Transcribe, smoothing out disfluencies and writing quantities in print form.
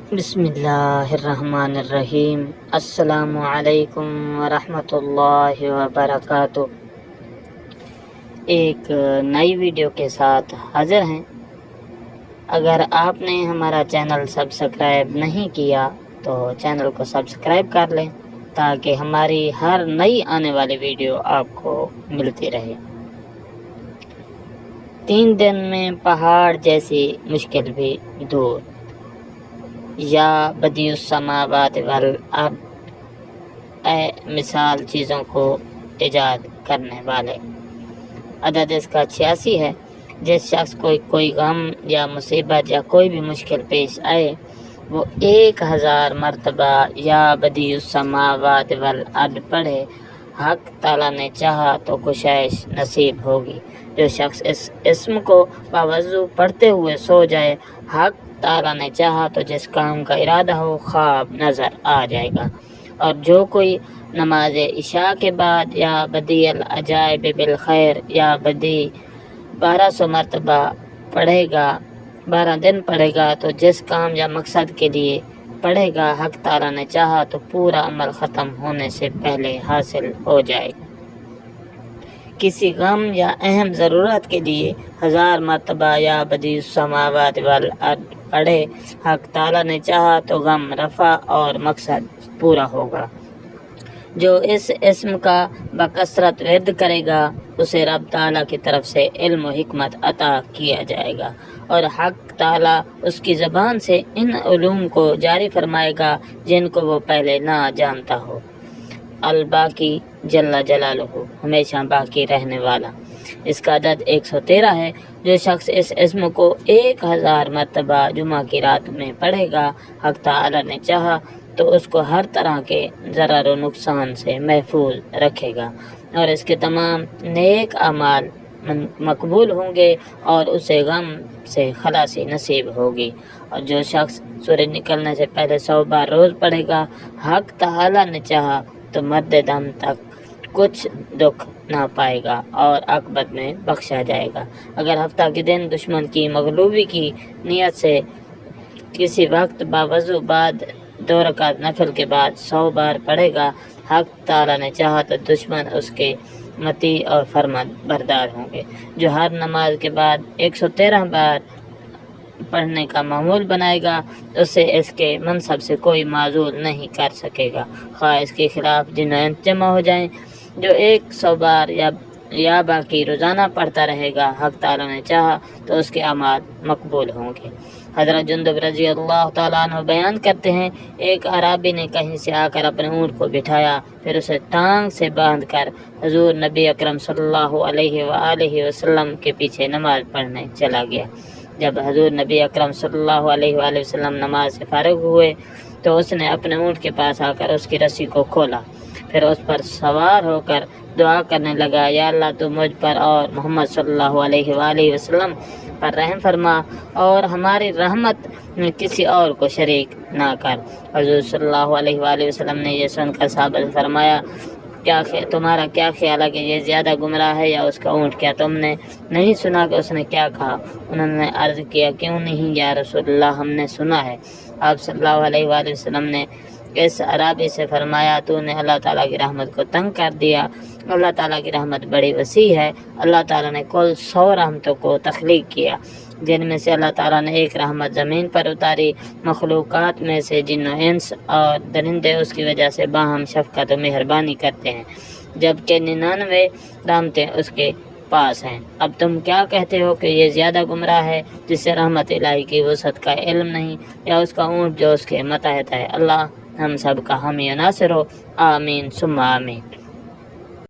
بسم اللہ الرحمن الرحیم۔ السلام علیکم ورحمۃ اللہ وبرکاتہ۔ ایک نئی ویڈیو کے ساتھ حاضر ہیں۔ اگر آپ نے ہمارا چینل سبسکرائب نہیں کیا تو چینل کو سبسکرائب کر لیں تاکہ ہماری ہر نئی آنے والی ویڈیو آپ کو ملتی رہے۔ 3 دن میں پہاڑ جیسی مشکل بھی دور، یا بدیع السماوات والارض، اے مثال چیزوں کو ایجاد کرنے والے۔ عدد اس کا 86 ہے۔ جس شخص کو کوئی غم یا مصیبت یا کوئی بھی مشکل پیش آئے، وہ 1000 مرتبہ یا بدیع السماوات والارض پڑھے، حق تعالیٰ نے چاہا تو کشائش نصیب ہوگی۔ جو شخص اس اسم کو باوضو پڑھتے ہوئے سو جائے، حق تعالیٰ نے چاہا تو جس کام کا ارادہ ہو خواب نظر آ جائے گا۔ اور جو کوئی نماز عشاء کے بعد یا بدیع العجائب بالخیر یا بدیع 1200 مرتبہ پڑھے گا، 12 دن پڑھے گا، تو جس کام یا مقصد کے لیے پڑھے گا، حق تعالیٰ نے چاہا تو پورا عمل ختم ہونے سے پہلے حاصل ہو جائے گا۔ کسی غم یا اہم ضرورت کے لیے 1000 مرتبہ یا بدیع السماوات والارض پڑھے، حق تعالیٰ نے چاہا تو غم رفع اور مقصد پورا ہوگا۔ جو اس اسم کا بکثرت ورد کرے گا، اسے رب تعالیٰ کی طرف سے علم و حکمت عطا کیا جائے گا، اور حق تعالیٰ اس کی زبان سے ان علوم کو جاری فرمائے گا جن کو وہ پہلے نہ جانتا ہو۔ الباقی جل جلالہ، ہمیشہ باقی رہنے والا۔ اس کا عدد 113 ہے۔ جو شخص اس اسم کو 1000 مرتبہ جمعہ کی رات میں پڑھے گا، حق تعالیٰ نے چاہا تو اس کو ہر طرح کے ضرر و نقصان سے محفوظ رکھے گا، اور اس کے تمام نیک اعمال مقبول ہوں گے، اور اسے غم سے خلاصی نصیب ہوگی۔ اور جو شخص سورج نکلنے سے پہلے 100 بار روز پڑھے گا، حق تعالیٰ نے چاہا تو مرد دم تک کچھ دکھ نہ پائے گا اور عاقبت میں بخشا جائے گا۔ اگر ہفتہ کے دن دشمن کی مغلوبی کی نیت سے کسی وقت باوضو بعد 2 رکعت نفل کے بعد 100 بار پڑھے گا، حق تعالیٰ نے چاہا تو دشمن اس کے مطیع اور فرما بردار ہوں گے۔ جو ہر نماز کے بعد 113 بار پڑھنے کا معمول بنائے گا، اسے اس کے منصب سے کوئی معزول نہیں کر سکے گا، خواہ اس کے خلاف جن و انس جمع ہو جائیں۔ جو 100 بار یا باقی روزانہ پڑھتا رہے گا، حق تعالیٰ نے چاہا تو اس کے اعمال مقبول ہوں گے۔ حضرت جندب رضی اللہ تعالیٰ عنہ بیان کرتے ہیں، ایک اعرابی نے کہیں سے آ کر اپنے اونٹ کو بٹھایا، پھر اسے ٹانگ سے باندھ کر حضور نبی اکرم صلی اللہ علیہ وآلہ وسلم کے پیچھے نماز پڑھنے چلا گیا۔ جب حضور نبی اکرم صلی اللہ علیہ وآلہ وسلم نماز سے فارغ ہوئے تو اس نے اپنے اونٹ کے پاس آ کر اس کی رسی کو کھولا، پھر اس پر سوار ہو کر دعا کرنے لگا، یا اللہ تو مجھ پر اور محمد صلی اللہ علیہ وآلہ وسلم پر رحم فرما، اور ہماری رحمت میں کسی اور کو شریک نہ کر۔ حضور صلی اللہ علیہ وآلہ وسلم نے یہ سن کر صحابہ سے فرمایا، تمہارا کیا خیال ہے کہ یہ زیادہ گمراہ ہے یا اس کا اونٹ؟ کیا تم نے نہیں سنا کہ اس نے کیا کہا؟ انہوں نے عرض کیا، کیوں نہیں یا رسول اللہ، ہم نے سنا ہے۔ آپ صلی اللہ علیہ وآلہ وسلم نے اس عرابی سے فرمایا، تو نے اللہ تعالیٰ کی رحمت کو تنگ کر دیا۔ اللہ تعالیٰ کی رحمت بڑی وسیع ہے۔ اللہ تعالیٰ نے کل 100 رحمتوں کو تخلیق کیا، جن میں سے اللہ تعالیٰ نے ایک رحمت زمین پر اتاری۔ مخلوقات میں سے جن و انس اور درندے اس کی وجہ سے باہم شفقت و مہربانی کرتے ہیں، جبکہ 99 رحمتیں اس کے پاس ہیں۔ اب تم کیا کہتے ہو کہ یہ زیادہ گمراہ ہے جسے رحمت الہی کی وسعت کا علم نہیں، یا اس کا اونٹ جو اس کے متحد ہے؟ اللہ ہم سب کا حامی و ناصر ہو، آمین ثم آمین۔